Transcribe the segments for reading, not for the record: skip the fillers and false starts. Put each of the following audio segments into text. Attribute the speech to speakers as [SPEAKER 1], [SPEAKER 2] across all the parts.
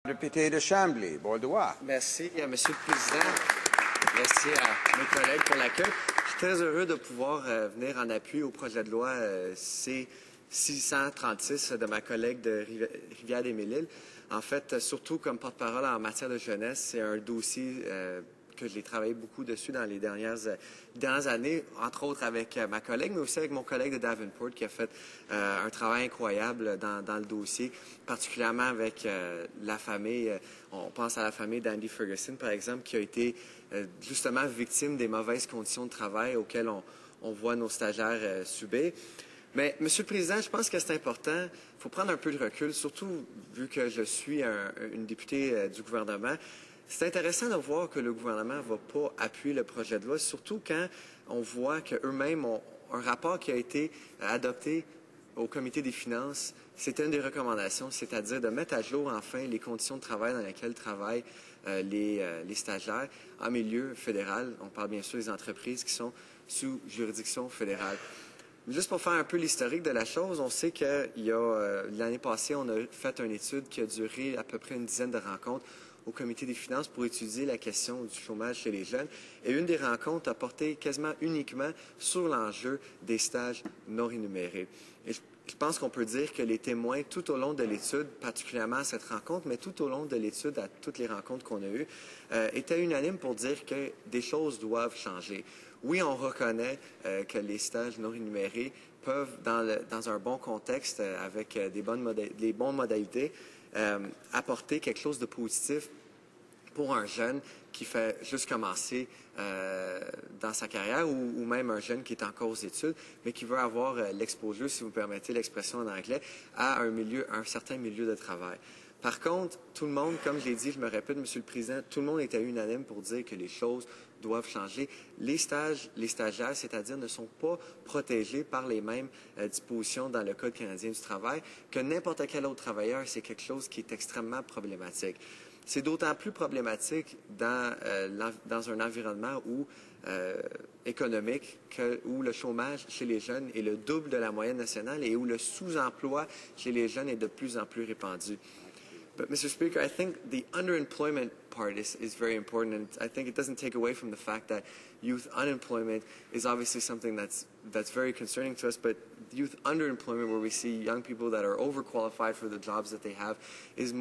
[SPEAKER 1] Député de Chambly, Bordeaux.
[SPEAKER 2] Merci, Monsieur le Président. Merci à mes collègues pour l'accueil. Je suis très heureux de pouvoir venir en appui au projet de loi C-636 de ma collègue de Rivière-des-Mille-Îles. En fait, surtout comme porte-parole en matière de jeunesse, c'est un dossier que j'ai travaillé beaucoup dessus dans les dernières années, entre autres avec ma collègue, mais aussi avec mon collègue de Davenport qui a fait un travail incroyable dans le dossier, particulièrement avec la famille. On pense à la famille d'Andy Ferguson, par exemple, qui a été justement victime des mauvaises conditions de travail auxquelles on voit nos stagiaires subir. Mais, Monsieur le Président, je pense que c'est important. Il faut prendre un peu de recul, surtout vu que je suis une députée du gouvernement. C'est intéressant de voir que le gouvernement ne va pas appuyer le projet de loi, surtout quand on voit qu'eux-mêmes ont un rapport qui a été adopté au Comité des finances. C'était une des recommandations, c'est-à-dire de mettre à jour enfin les conditions de travail dans lesquelles travaillent les stagiaires en milieu fédéral. On parle bien sûr des entreprises qui sont sous juridiction fédérale. Juste pour faire un peu l'historique de la chose, on sait qu'il y a l'année passée, on a fait une étude qui a duré à peu près une dizaine de rencontres au Comité des finances pour étudier la question du chômage chez les jeunes. Et une des rencontres a porté quasiment uniquement sur l'enjeu des stages non rémunérés. Et je pense qu'on peut dire que les témoins, tout au long de l'étude, particulièrement à cette rencontre, mais tout au long de l'étude, à toutes les rencontres qu'on a eues, étaient unanimes pour dire que des choses doivent changer. Oui, on reconnaît que les stages non rémunérés peuvent, dans un bon contexte, avec des bonnes modalités, apporter quelque chose de positif pour un jeune qui fait juste commencer dans sa carrière ou même un jeune qui est encore aux études, mais qui veut avoir l'exposure, si vous permettez l'expression en anglais, à un certain milieu de travail. Par contre, tout le monde, comme je l'ai dit, je me répète, Monsieur le Président, tout le monde était unanime pour dire que les choses doivent changer. Les stagiaires, c'est-à-dire, ne sont pas protégés par les mêmes dispositions dans le Code canadien du travail que n'importe quel autre travailleur. C'est quelque chose qui est extrêmement problématique. C'est d'autant plus problématique dans un environnement économique où le chômage chez les jeunes est le double de la moyenne nationale et où le sous-emploi chez les jeunes est de plus en plus répandu. But, Mr. Speaker, I think the underemployment part is very important, and I think it doesn't take away from the fact that youth unemployment is obviously something that's very concerning to us, but youth underemployment, where we see young people that are overqualified for the jobs that they have, is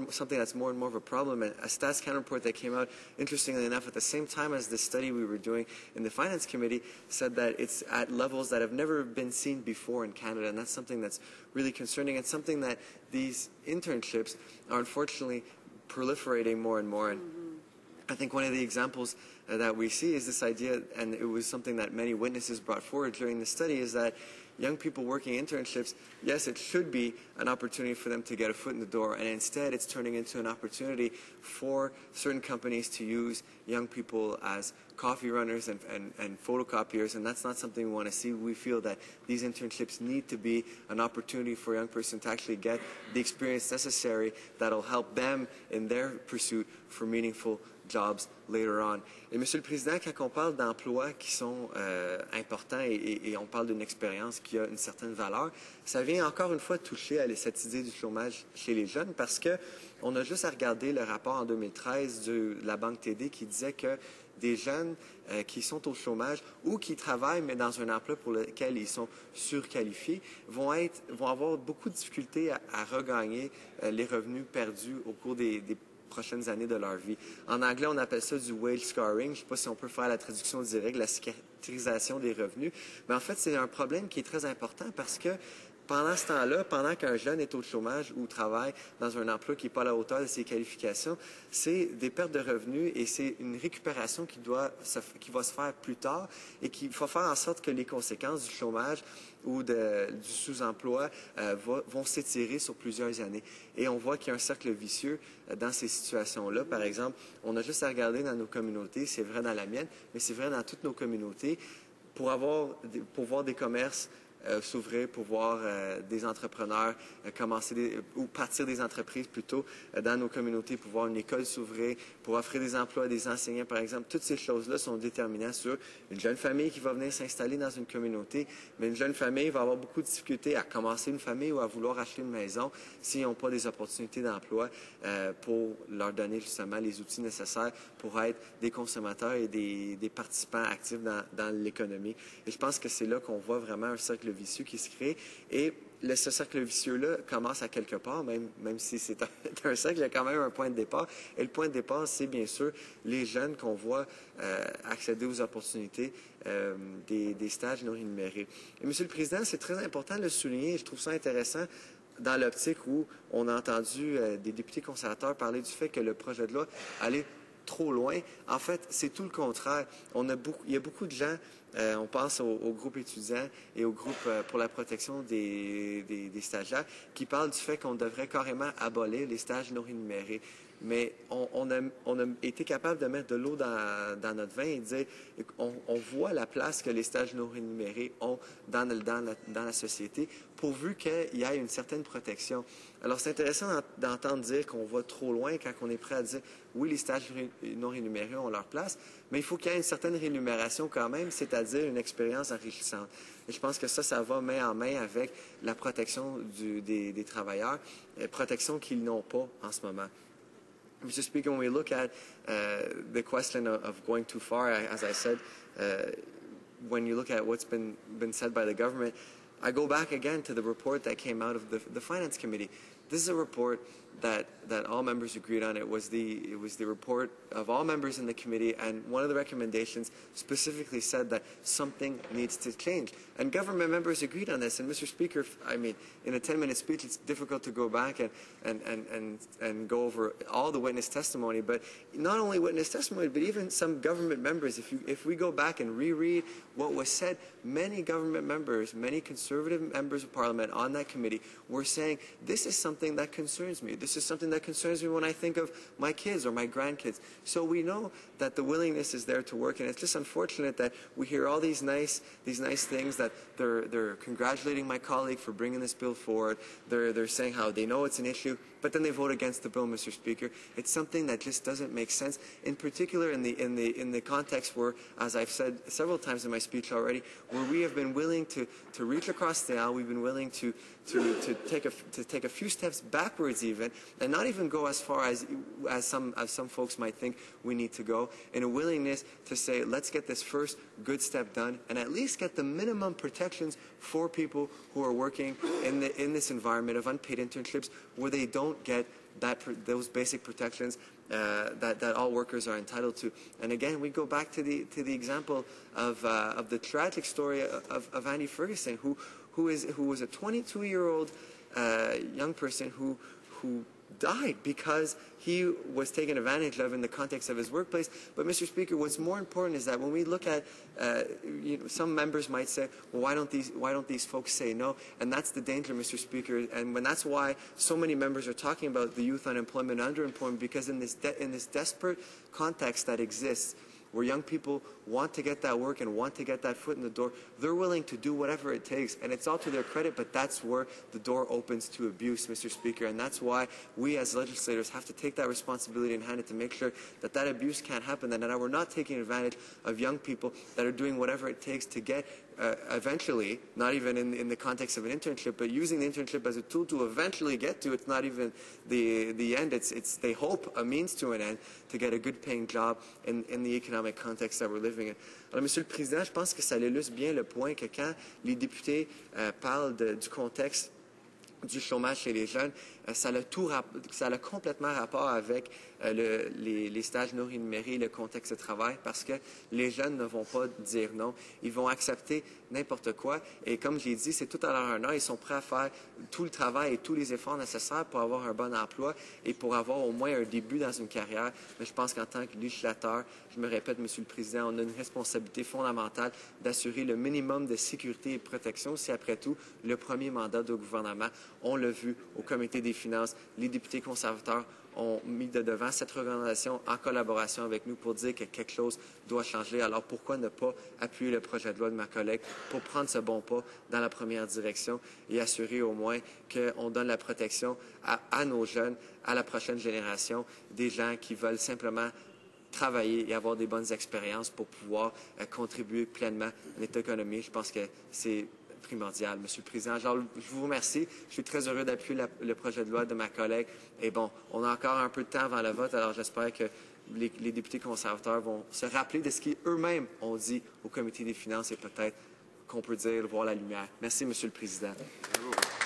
[SPEAKER 2] something that's more and more of a problem. And a StatsCan report that came out, interestingly enough, at the same time as the study we were doing in the Finance Committee, said that it's at levels that have never been seen before in Canada, and that's something that's really concerning and something that these internships are unfortunately proliferating more and more. And I think one of the examples that we see is this idea, and it was something that many witnesses brought forward during the study, is that young people working internships, yes, it should be an opportunity for them to get a foot in the door, and instead it's turning into an opportunity for certain companies to use young people as coffee runners and photocopiers, and that's not something we want to see. We feel that these internships need to be an opportunity for a young person to actually get the experience necessary that'll help them in their pursuit for meaningful jobs later on. Et Monsieur le Président, quand on parle d'emplois qui sont importants et on parle d'une expérience qui a une certaine valeur, ça vient encore une fois toucher à cette idée du chômage chez les jeunes parce que on a juste à regarder le rapport en 2013 de la Banque TD qui disait que des jeunes qui sont au chômage ou qui travaillent mais dans un emploi pour lequel ils sont surqualifiés vont avoir beaucoup de difficultés à regagner les revenus perdus au cours des prochaines années de leur vie. En anglais, on appelle ça du wage scarring. Je ne sais pas si on peut faire la traduction directe, la cicatrisation des revenus. Mais en fait, c'est un problème qui est très important parce que pendant ce temps-là, pendant qu'un jeune est au chômage ou travaille dans un emploi qui n'est pas à la hauteur de ses qualifications, c'est des pertes de revenus et c'est une récupération qui va se faire plus tard et qu'il faut faire en sorte que les conséquences du chômage ou du sous-emploi vont s'étirer sur plusieurs années. Et on voit qu'il y a un cercle vicieux dans ces situations-là. Par exemple, on a juste à regarder dans nos communautés, c'est vrai dans la mienne, mais c'est vrai dans toutes nos communautés, pour voir des commerces s'ouvrir pour voir des entrepreneurs ou partir des entreprises plutôt dans nos communautés, pour voir une école s'ouvrir, pour offrir des emplois à des enseignants, par exemple. Toutes ces choses-là sont déterminantes sur une jeune famille qui va venir s'installer dans une communauté, mais une jeune famille va avoir beaucoup de difficultés à commencer une famille ou à vouloir acheter une maison s'ils n'ont pas des opportunités d'emploi pour leur donner justement les outils nécessaires pour être des consommateurs et des participants actifs dans l'économie. Et je pense que c'est là qu'on voit vraiment un cercle vicieux qui se crée. Et ce cercle vicieux-là commence à quelque part, même si c'est un cercle, il y a quand même un point de départ. Et le point de départ, c'est bien sûr les jeunes qu'on voit accéder aux opportunités des stages non rémunérés. Et Monsieur le Président, c'est très important de le souligner, et je trouve ça intéressant dans l'optique où on a entendu des députés conservateurs parler du fait que le projet de loi allait trop loin. En fait, c'est tout le contraire. Il y a beaucoup de gens, on pense au groupe étudiant et au groupe pour la protection des stagiaires, qui parlent du fait qu'on devrait carrément abolir les stages non rémunérés. Mais on a été capable de mettre de l'eau dans notre vin et de dire on voit la place que les stages non rémunérés ont dans la société, pourvu qu'il y ait une certaine protection. Alors, c'est intéressant d'entendre dire qu'on va trop loin quand on est prêt à dire oui, les stages non rémunérés ont leur place, mais il faut qu'il y ait une certaine rémunération quand même, c'est-à-dire une expérience enrichissante. Et je pense que ça va main en main avec la protection des travailleurs, protection qu'ils n'ont pas en ce moment. Mr. Speaker, when we look at the question of going too far, as I said, when you look at what's been said by the government, I go back again to the report that came out of the Finance Committee. This is a report that all members agreed on. It was the report of all members in the committee, and one of the recommendations specifically said that something needs to change. And government members agreed on this. And Mr. Speaker, I mean, in a 10-minute speech, it's difficult to go back and go over all the witness testimony. But not only witness testimony, but even some government members. If we go back and reread what was said, many government members, many conservative members of Parliament on that committee were saying, this is something that concerns me. This is something that concerns me when I think of my kids or my grandkids. So we know that the willingness is there to work, and it's just unfortunate that we hear all these nice things, that they're congratulating my colleague for bringing this bill forward. They're saying how they know it's an issue, but then they vote against the bill, Mr. Speaker. It's something that just doesn't make sense, in particular in the context where, as I've said several times in my speech already, where we have been willing to reach across the aisle, we've been willing to take a few steps backwards even, and not even go as far as some folks might think we need to go, in a willingness to say, let's get this first good step done, and at least get the minimum protections for people who are working in this environment of unpaid internships, where they don't get those basic protections that all workers are entitled to. And again, we go back to the example of the tragic story of Andy Ferguson, who was a 22-year-old young person who died because he was taken advantage of in the context of his workplace. But, Mr. Speaker, what's more important is that when we look at, some members might say, well, why don't these folks say no? And that's the danger, Mr. Speaker. And that's why so many members are talking about the youth unemployment, underemployment, because in this desperate context that exists, where young people want to get that work and want to get that foot in the door, they're willing to do whatever it takes. And it's all to their credit, but that's where the door opens to abuse, Mr. Speaker. And that's why we as legislators have to take that responsibility in hand to make sure that that abuse can't happen, and that we're not taking advantage of young people that are doing whatever it takes to get eventually, not even in the context of an internship, but using the internship as a tool to eventually get to, it's not even the end, it's they hope a means to an end, to get a good paying job in the economic context that we're living in. Alors, Monsieur le Président, je pense que ça illustre bien le point que quand les députés parlent du contexte du chômage chez les jeunes, ça a complètement rapport avec les stages non rémunérés, le contexte de travail, parce que les jeunes ne vont pas dire non. Ils vont accepter n'importe quoi. Et comme je l'ai dit, c'est tout à leur honneur. Ils sont prêts à faire tout le travail et tous les efforts nécessaires pour avoir un bon emploi et pour avoir au moins un début dans une carrière. Mais je pense qu'en tant que législateur, je me répète, Monsieur le Président, on a une responsabilité fondamentale d'assurer le minimum de sécurité et de protection. C'est après tout le premier mandat du gouvernement. On l'a vu au Comité des des finances, les députés conservateurs ont mis de devant cette recommandation en collaboration avec nous pour dire que quelque chose doit changer. Alors pourquoi ne pas appuyer le projet de loi de ma collègue pour prendre ce bon pas dans la première direction et assurer au moins qu'on donne la protection à nos jeunes, à la prochaine génération, des gens qui veulent simplement travailler et avoir des bonnes expériences pour pouvoir contribuer pleinement à notre économie. Je pense que c'est primordial, Monsieur le Président. Alors, je vous remercie. Je suis très heureux d'appuyer le projet de loi de ma collègue. Et bon, on a encore un peu de temps avant le vote, alors j'espère que les députés conservateurs vont se rappeler de ce qu'eux-mêmes ont dit au Comité des finances et peut-être qu'on peut dire voir la lumière. Merci, Monsieur le Président.
[SPEAKER 1] Bravo.